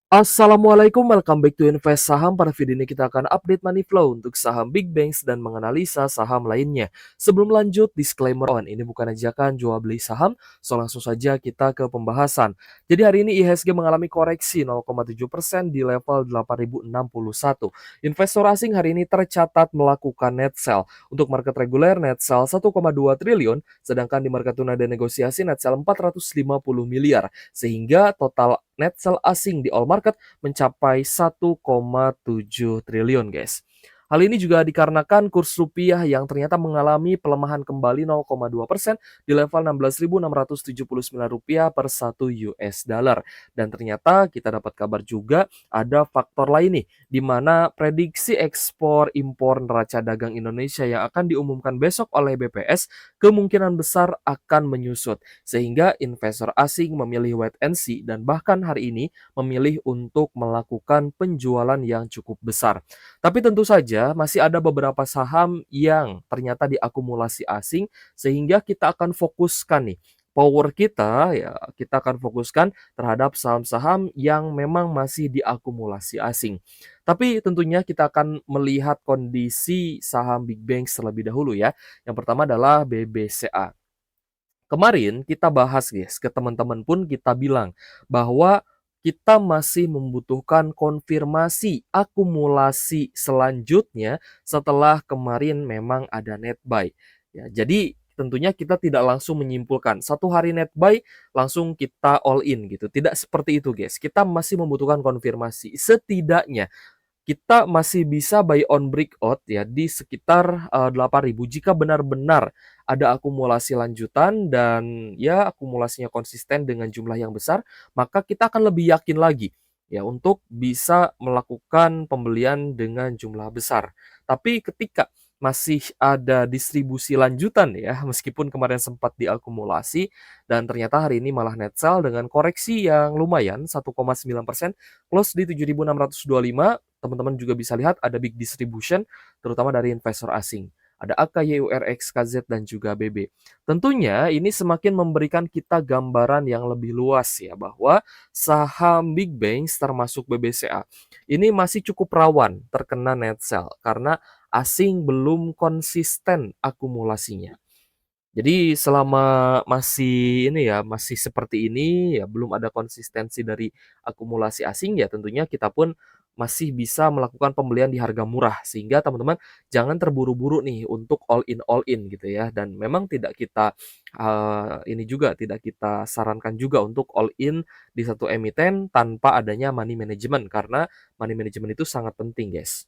Assalamualaikum, welcome back to Invest Saham. Pada video ini kita akan update money flow untuk saham big banks dan menganalisa saham lainnya. Sebelum lanjut, disclaimer on, ini bukan ajakan jual beli saham, so langsung saja kita ke pembahasan. Jadi hari ini IHSG mengalami koreksi 0,7% di level 8.061. Investor asing hari ini tercatat melakukan net sell. Untuk market reguler net sell 1,2 triliun, sedangkan di market tuna dan negosiasi net sell 450 miliar. Sehingga total net sell asing di all market mencapai 1,7 triliun, guys. Hal ini juga dikarenakan kurs rupiah yang ternyata mengalami pelemahan kembali 0,2% di level Rp16.679 per 1 US dollar. Dan ternyata kita dapat kabar juga ada faktor lain nih, di mana prediksi ekspor impor neraca dagang Indonesia yang akan diumumkan besok oleh BPS kemungkinan besar akan menyusut. Sehingga investor asing memilih wait and see dan bahkan hari ini memilih untuk melakukan penjualan yang cukup besar. Tapi tentu saja masih ada beberapa saham yang ternyata diakumulasi asing sehingga kita akan fokuskan nih power kita ya kita akan fokuskan terhadap saham-saham yang memang masih diakumulasi asing. Tapi tentunya kita akan melihat kondisi saham big banks terlebih dahulu ya. Yang pertama adalah BBCA. Kemarin kita bahas guys, ke teman-teman pun kita bilang bahwa kita masih membutuhkan konfirmasi akumulasi selanjutnya setelah kemarin memang ada net buy. Ya, jadi tentunya kita tidak langsung menyimpulkan satu hari net buy langsung kita all in gitu. Tidak seperti itu guys. Kita masih membutuhkan konfirmasi. Setidaknya kita masih bisa buy on breakout ya di sekitar 8.000 jika benar-benar ada akumulasi lanjutan dan ya akumulasinya konsisten dengan jumlah yang besar, maka kita akan lebih yakin lagi ya untuk bisa melakukan pembelian dengan jumlah besar. Tapi ketika masih ada distribusi lanjutan ya, meskipun kemarin sempat diakumulasi dan ternyata hari ini malah net sell dengan koreksi yang lumayan 1,9%, close di 7.625. Teman-teman juga bisa lihat ada big distribution terutama dari investor asing. Ada AKYUR, XKZ, dan juga BB. Tentunya ini semakin memberikan kita gambaran yang lebih luas ya bahwa saham big banks termasuk BBCA ini masih cukup rawan terkena net sell karena asing belum konsisten akumulasinya. Jadi selama masih ini ya, masih seperti ini ya belum ada konsistensi dari akumulasi asing ya tentunya kita pun masih bisa melakukan pembelian di harga murah sehingga teman-teman jangan terburu-buru nih untuk all in gitu ya dan memang tidak kita ini juga tidak kita sarankan juga untuk all in di satu emiten tanpa adanya money management karena money management itu sangat penting, guys.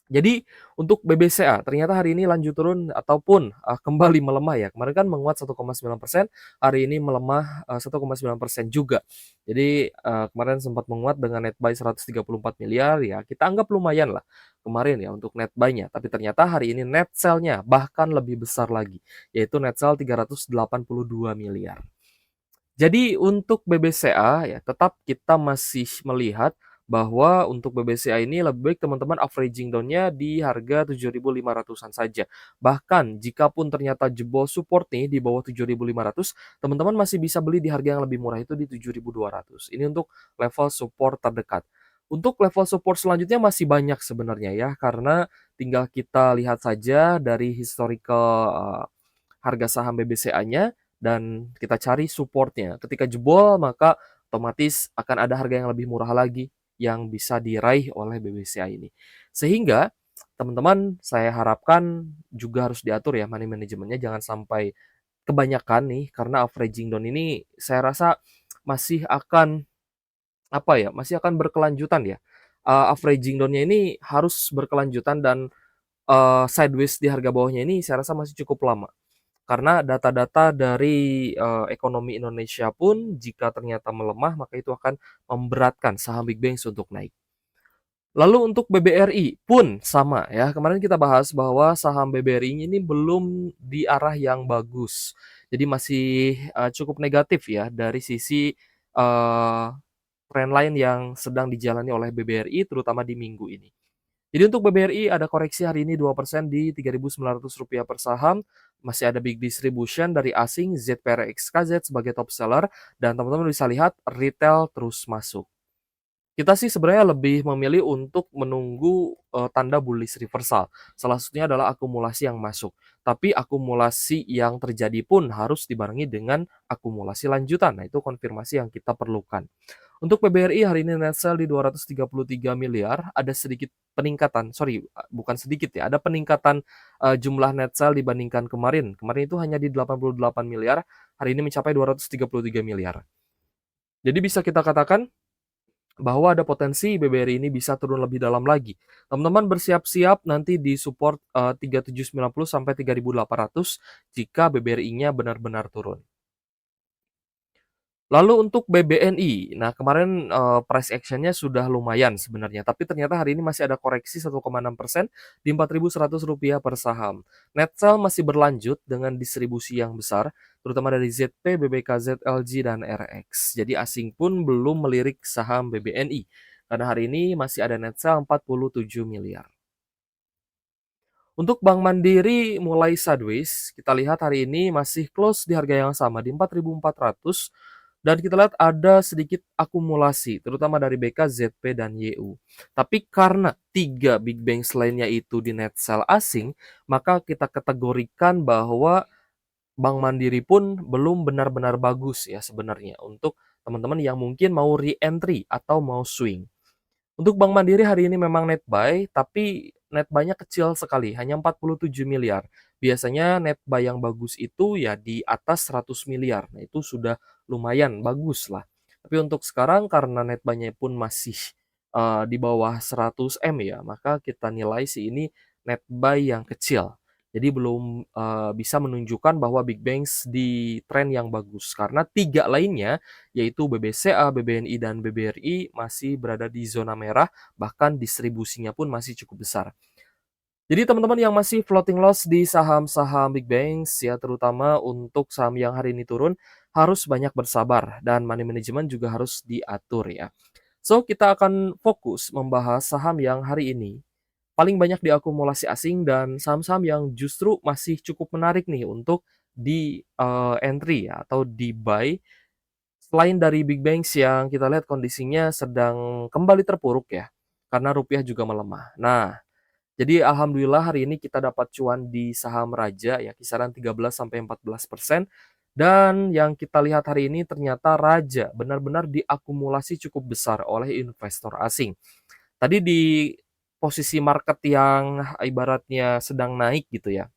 Jadi untuk BBCA ternyata hari ini lanjut turun ataupun, kembali melemah ya. Kemarin kan menguat 1,9%, hari ini melemah, 1,9% juga. Jadi, kemarin sempat menguat dengan net buy 134 miliar ya kita anggap lumayan lah kemarin ya untuk net buy-nya. Tapi ternyata hari ini net sell-nya bahkan lebih besar lagi, yaitu net sell 382 miliar. Jadi untuk BBCA ya tetap kita masih melihat bahwa untuk BBCA ini lebih baik teman-teman averaging down-nya di harga 7.500-an saja. Bahkan jikapun ternyata jebol support nih di bawah 7.500, teman-teman masih bisa beli di harga yang lebih murah itu di 7.200. Ini untuk level support terdekat. Untuk level support selanjutnya masih banyak sebenarnya ya, karena tinggal kita lihat saja dari historical harga saham BBCA-nya dan kita cari supportnya. Ketika jebol maka otomatis akan ada harga yang lebih murah lagi yang bisa diraih oleh BBCA ini. Sehingga teman-teman saya harapkan juga harus diatur ya money manajemennya jangan sampai kebanyakan nih karena averaging down ini saya rasa masih akan apa ya, masih akan berkelanjutan ya. Averaging down-nya ini harus berkelanjutan dan sideways di harga bawahnya ini saya rasa masih cukup lama. Karena data-data dari, ekonomi Indonesia pun jika ternyata melemah, maka itu akan memberatkan saham big banks untuk naik. Lalu untuk BBRI pun sama ya, kemarin kita bahas bahwa saham BBRI ini belum di arah yang bagus. Jadi masih, cukup negatif ya dari sisi, eee, trendline yang sedang dijalani oleh BBRI terutama di minggu ini. Jadi untuk BBRI ada koreksi hari ini 2% di Rp3.900 per saham. Masih ada big distribution dari asing, ZPRXKZ sebagai top seller, dan teman-teman bisa lihat retail terus masuk. Kita sih sebenarnya lebih memilih untuk menunggu, tanda bullish reversal. Salah satunya adalah akumulasi yang masuk. Tapi akumulasi yang terjadi pun harus dibarengi dengan akumulasi lanjutan. Nah, itu konfirmasi yang kita perlukan. Untuk PBRI hari ini net sell di 233 miliar, ada sedikit peningkatan, sorry, bukan sedikit ya, ada peningkatan, jumlah net sell dibandingkan kemarin. Kemarin itu hanya di 88 miliar, hari ini mencapai 233 miliar. Jadi bisa kita katakan bahwa ada potensi BBRI ini bisa turun lebih dalam lagi. Teman-teman bersiap-siap nanti di support 3790 sampai 3800 jika BBRI-nya benar-benar turun. Lalu untuk BBNI, nah kemarin, price action-nya sudah lumayan sebenarnya, tapi ternyata hari ini masih ada koreksi 1,6% di Rp4.100 per saham. Net sell masih berlanjut dengan distribusi yang besar, terutama dari ZP, BBKZ, LG, dan RX. Jadi asing pun belum melirik saham BBNI, karena hari ini masih ada net sell 47 miliar. Untuk Bank Mandiri mulai sideways, kita lihat hari ini masih close di harga yang sama di 4.400 dan kita lihat ada sedikit akumulasi terutama dari BK, ZP, dan YU. Tapi karena 3 big banks lainnya itu di net sell asing, maka kita kategorikan bahwa Bank Mandiri pun belum benar-benar bagus ya sebenarnya untuk teman-teman yang mungkin mau re-entry atau mau swing. Untuk Bank Mandiri hari ini memang net buy, tapi net buy-nya kecil sekali, hanya 47 miliar. Biasanya net buy yang bagus itu ya di atas 100 miliar. Nah, itu sudah lumayan bagus lah. Tapi untuk sekarang karena net buy-nya pun masih di bawah 100 M ya, maka kita nilai sih ini net buy yang kecil. Jadi belum bisa menunjukkan bahwa Big Banks di tren yang bagus karena 3 lainnya yaitu BBCA, BBNI, dan BBRI masih berada di zona merah, bahkan distribusinya pun masih cukup besar. Jadi teman-teman yang masih floating loss di saham-saham big banks ya terutama untuk saham yang hari ini turun harus banyak bersabar dan money management juga harus diatur ya. So kita akan fokus membahas saham yang hari ini paling banyak diakumulasi asing dan saham-saham yang justru masih cukup menarik nih untuk di entry ya atau di buy. Selain dari big banks yang kita lihat kondisinya sedang kembali terpuruk ya, karena rupiah juga melemah. Nah, jadi alhamdulillah hari ini kita dapat cuan di saham Raja ya, kisaran 13-14%. Dan yang kita lihat hari ini ternyata Raja benar-benar diakumulasi cukup besar oleh investor asing. Tadi di posisi market yang ibaratnya sedang naik gitu ya,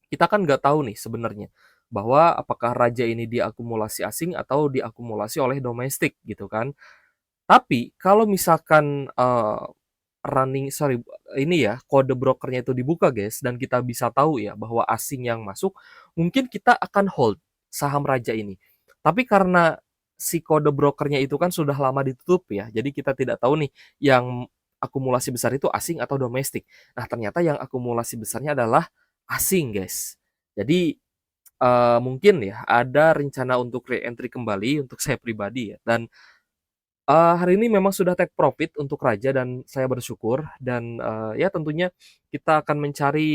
kita kan nggak tahu nih sebenarnya bahwa apakah raja ini diakumulasi asing atau diakumulasi oleh domestik gitu kan. Tapi kalau misalkan ini ya kode brokernya itu dibuka guys dan kita bisa tahu ya bahwa asing yang masuk, mungkin kita akan hold saham raja ini. Tapi karena si kode brokernya itu kan sudah lama ditutup ya, jadi kita tidak tahu nih yang akumulasi besar itu asing atau domestik. Nah ternyata yang akumulasi besarnya adalah asing guys. Jadi mungkin ya ada rencana untuk re-entry kembali untuk saya pribadi ya dan hari ini memang sudah take profit untuk Raja dan saya bersyukur dan ya tentunya kita akan mencari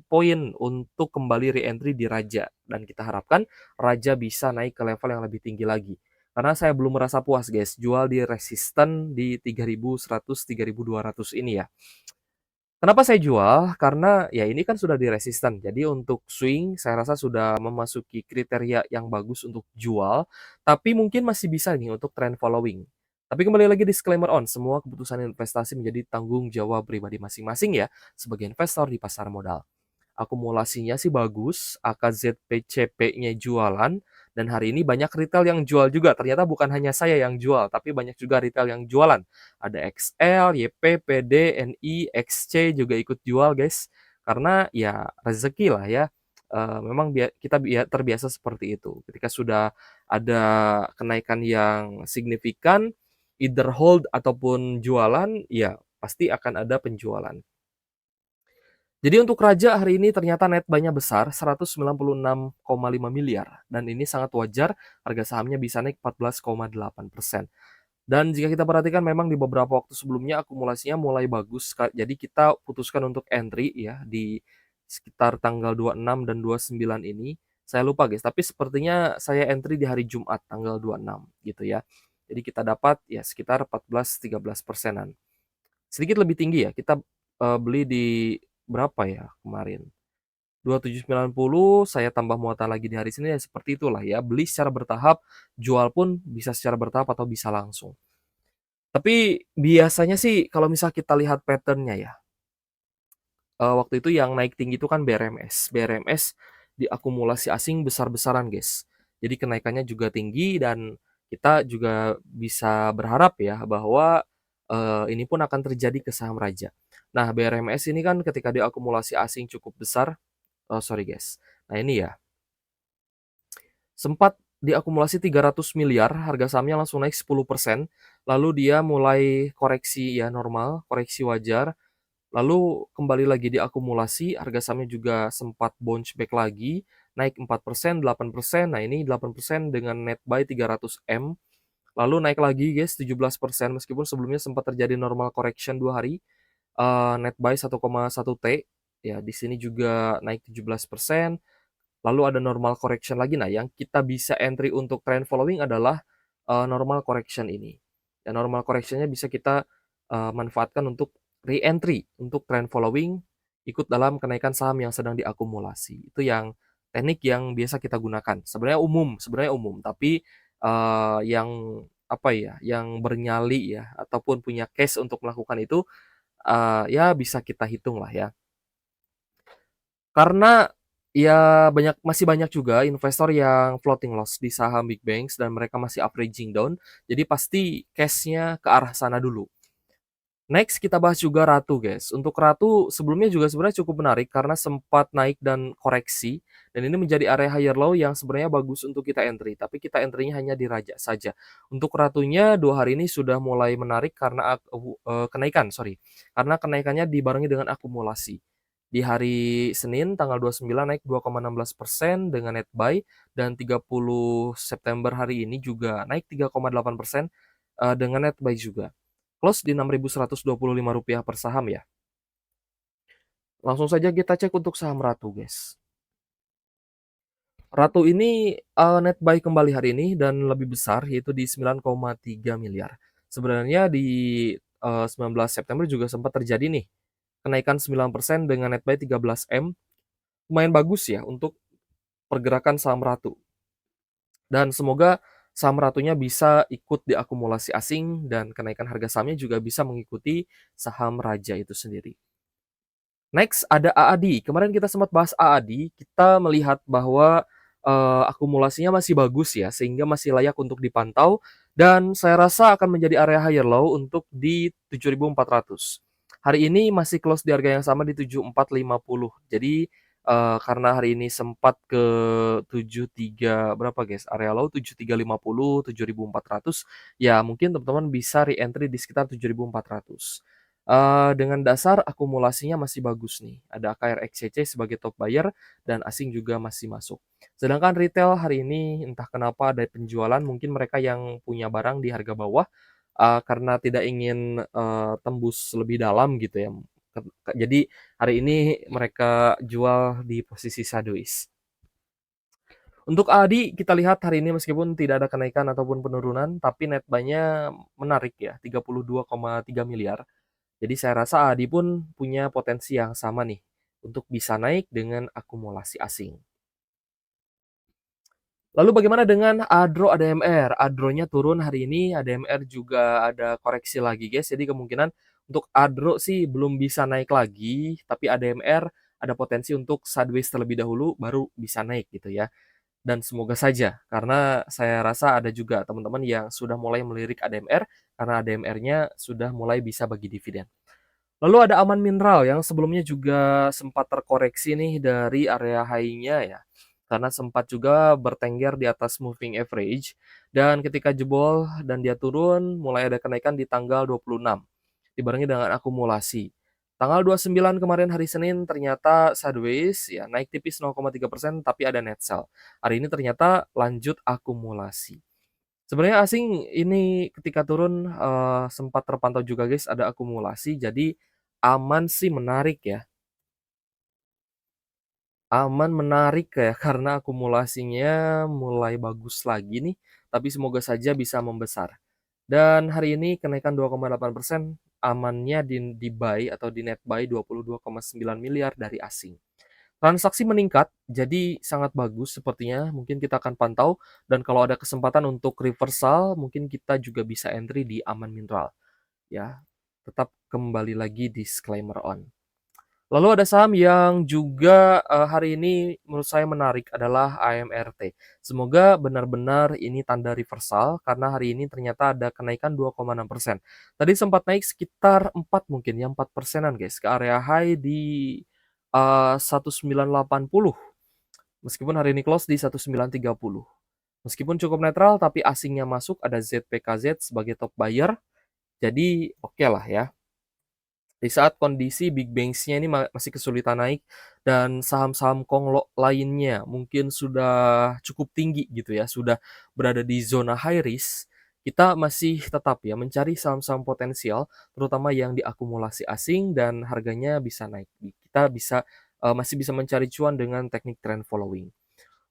poin untuk kembali re-entry di Raja dan kita harapkan Raja bisa naik ke level yang lebih tinggi lagi. Karena saya belum merasa puas guys jual di resisten di 3.100 3.200 ini ya. Kenapa saya jual? Karena ya ini kan sudah di resisten. Jadi untuk swing saya rasa sudah memasuki kriteria yang bagus untuk jual, tapi mungkin masih bisa nih untuk trend following. Tapi kembali lagi disclaimer on, semua keputusan investasi menjadi tanggung jawab pribadi masing-masing ya sebagai investor di pasar modal. Akumulasinya sih bagus, AKZPCP-nya jualan, dan hari ini banyak retail yang jual juga. Ternyata bukan hanya saya yang jual, tapi banyak juga retail yang jualan. Ada XL, YP, PD, NI, XC juga ikut jual guys. Karena ya rezeki lah ya. Memang kita terbiasa seperti itu. Ketika sudah ada kenaikan yang signifikan, either hold ataupun jualan, ya pasti akan ada penjualan. Jadi untuk Raja hari ini ternyata net buy-nya besar 196,5 miliar dan ini sangat wajar harga sahamnya bisa naik 14,8%. Dan jika kita perhatikan memang di beberapa waktu sebelumnya akumulasinya mulai bagus. Jadi kita putuskan untuk entry ya di sekitar tanggal 26 dan 29 ini. Saya lupa guys, tapi sepertinya saya entry di hari Jumat tanggal 26 gitu ya. Jadi kita dapat ya sekitar 14-13%-an. Sedikit lebih tinggi ya, kita, beli di berapa ya kemarin, 2790, saya tambah muatan lagi di hari Senin, ya seperti itulah ya, beli secara bertahap, jual pun bisa secara bertahap atau bisa langsung. Tapi biasanya sih kalau misal kita lihat pattern-nya ya, waktu itu yang naik tinggi itu kan BRMS. BRMS diakumulasi asing besar-besaran, guys. Jadi kenaikannya juga tinggi dan kita juga bisa berharap ya bahwa, ini pun akan terjadi ke saham Raja. Nah, BRMS ini kan ketika diakumulasi asing cukup besar, sorry guys. Nah ini ya, sempat diakumulasi 300 miliar, harga sahamnya langsung naik 10%, lalu dia mulai koreksi ya normal, koreksi wajar, lalu kembali lagi diakumulasi, harga sahamnya juga sempat bounce back lagi, naik 4%, 8%. Nah ini 8% dengan net buy 300M, lalu naik lagi guys 17% meskipun sebelumnya sempat terjadi normal correction 2 hari, net buy 1,1 T, ya di sini juga naik 17%. Lalu ada normal correction lagi. Nah, yang kita bisa entry untuk trend following adalah, normal correction ini. Dan normal correction-nya bisa kita, manfaatkan untuk re-entry, untuk trend following, ikut dalam kenaikan saham yang sedang diakumulasi. Itu yang teknik yang biasa kita gunakan. Sebenarnya umum, tapi, yang apa ya, yang bernyali ya, ataupun punya case untuk melakukan itu, ya bisa kita hitung lah ya. Karena, ya masih banyak juga investor yang floating loss di saham big banks dan mereka masih averaging down, jadi pasti case-nya ke arah sana dulu. Next kita bahas juga Ratu, guys. Untuk Ratu sebelumnya juga sebenarnya cukup menarik karena sempat naik dan koreksi, dan ini menjadi area higher low yang sebenarnya bagus untuk kita entry, tapi kita entry-nya hanya di Raja saja. Untuk Ratunya 2 hari ini sudah mulai menarik karena kenaikan, sorry, karena kenaikannya dibarengi dengan akumulasi. Di hari Senin tanggal 29 naik 2,16% dengan net buy, dan 30 September hari ini juga naik 3,8%, dengan net buy juga. Close di Rp6.125 per saham ya. Langsung saja kita cek untuk saham Ratu, guys. Ratu ini, net buy kembali hari ini dan lebih besar yaitu di 9,3 miliar. Sebenarnya di, 19 September juga sempat terjadi nih, kenaikan 9% dengan net buy 13M, lumayan bagus ya untuk pergerakan saham Ratu. Dan semoga saham Ratunya bisa ikut diakumulasi asing dan kenaikan harga sahamnya juga bisa mengikuti saham Raja itu sendiri. Next ada AAD. Kemarin kita sempat bahas AAD, kita melihat bahwa, akumulasinya masih bagus ya, sehingga masih layak untuk dipantau dan saya rasa akan menjadi area higher low untuk di 7.400. Hari ini masih close di harga yang sama di 7.450. Jadi, karena hari ini sempat ke 73 berapa guys, area low 7350, 7.400, ya mungkin teman-teman bisa re-entry di sekitar 7.400. Dengan dasar akumulasinya masih bagus nih, ada KRXCC sebagai top buyer dan asing juga masih masuk. Sedangkan retail hari ini entah kenapa ada penjualan, mungkin mereka yang punya barang di harga bawah, karena tidak ingin, tembus lebih dalam gitu ya, jadi hari ini mereka jual di posisi sideways. Untuk ADI kita lihat hari ini meskipun tidak ada kenaikan ataupun penurunan, tapi net buy-nya menarik ya, 32,3 miliar. Jadi saya rasa Adi pun punya potensi yang sama nih untuk bisa naik dengan akumulasi asing. Lalu bagaimana dengan Adro ADMR? Adronya turun hari ini, ADMR juga ada koreksi lagi guys. Jadi kemungkinan untuk Adro sih belum bisa naik lagi, tapi ADMR ada potensi untuk sideways terlebih dahulu baru bisa naik gitu ya. Dan semoga saja karena saya rasa ada juga teman-teman yang sudah mulai melirik ADMR karena ADMR-nya sudah mulai bisa bagi dividen. Lalu ada Aman Mineral yang sebelumnya juga sempat terkoreksi nih dari area high-nya ya. Karena sempat juga bertengger di atas moving average dan ketika jebol dan dia turun mulai ada kenaikan di tanggal 26 dibarengi dengan akumulasi. Tanggal 29 kemarin hari Senin ternyata sideways ya naik tipis 0,3% tapi ada net sell. Hari ini ternyata lanjut akumulasi. Sebenarnya asing ini ketika turun, sempat terpantau juga guys ada akumulasi, jadi aman sih menarik ya, aman menarik ya karena akumulasinya mulai bagus lagi nih, tapi semoga saja bisa membesar. Dan hari ini kenaikan 2,8%, amannya di buy atau di net buy 22,9 miliar dari asing. Transaksi meningkat, jadi sangat bagus sepertinya, mungkin kita akan pantau dan kalau ada kesempatan untuk reversal, mungkin kita juga bisa entry di Aman Mineral, ya. Tetap kembali lagi disclaimer on. Lalu ada saham yang juga, hari ini menurut saya menarik adalah AMRT. Semoga benar-benar ini tanda reversal karena hari ini ternyata ada kenaikan 2,6%. Tadi sempat naik sekitar 4 mungkin ya, 4 persenan guys, ke area high di, 1980. Meskipun hari ini close di 1930. Meskipun cukup netral tapi asingnya masuk, ada ZPKZ sebagai top buyer, jadi oke lah ya. Di saat kondisi Big Banks-nya ini masih kesulitan naik dan saham-saham konglo lainnya mungkin sudah cukup tinggi gitu ya, sudah berada di zona high risk, kita masih tetap ya mencari saham-saham potensial, terutama yang diakumulasi asing dan harganya bisa naik. Kita bisa, masih bisa mencari cuan dengan teknik trend following.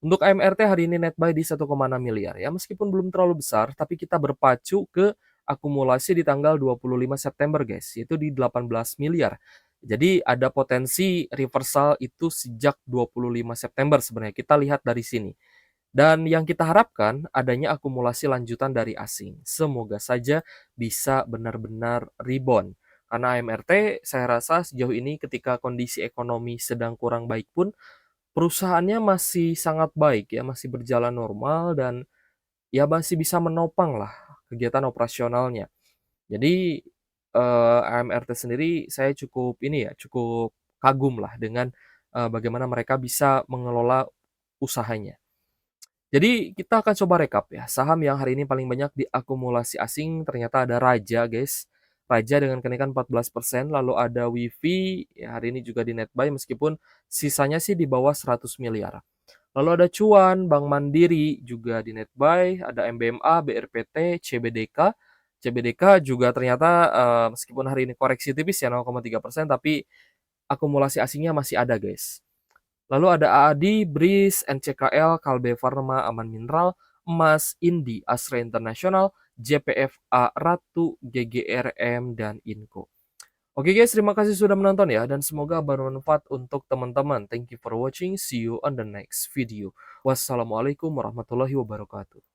Untuk AMRT hari ini net buy di 1,6 miliar ya, meskipun belum terlalu besar, tapi kita berpacu ke akumulasi di tanggal 25 September guys, yaitu di 18 miliar. Jadi ada potensi reversal itu sejak 25 September sebenarnya, kita lihat dari sini. Dan yang kita harapkan adanya akumulasi lanjutan dari asing. Semoga saja bisa benar-benar rebound. Karena AMRT saya rasa sejauh ini ketika kondisi ekonomi sedang kurang baik pun perusahaannya masih sangat baik ya, masih berjalan normal dan ya masih bisa menopang lah kegiatan operasionalnya. Jadi, AMRT sendiri saya cukup ini ya, cukup kagum lah dengan, bagaimana mereka bisa mengelola usahanya. Jadi kita akan coba rekap ya, saham yang hari ini paling banyak diakumulasi asing ternyata ada Raja guys. Raja dengan kenaikan 14%, lalu ada WiFi, ya hari ini juga di net buy meskipun sisanya sih di bawah 100 miliar. Lalu ada Cuan, Bank Mandiri juga di net buy, ada MBMA, BRPT, CBDK. CBDK juga ternyata meskipun hari ini koreksi tipis ya 0,3%, tapi akumulasi asingnya masih ada guys. Lalu ada AADI, BRIS, NCKL, Kalbe Farma, Aman Mineral, Emas, Indi, Astra International, JPFA, Ratu, GGRM, dan Inco. Oke guys, terima kasih sudah menonton ya, dan semoga bermanfaat untuk teman-teman. Thank you for watching, see you on the next video. Wassalamualaikum warahmatullahi wabarakatuh.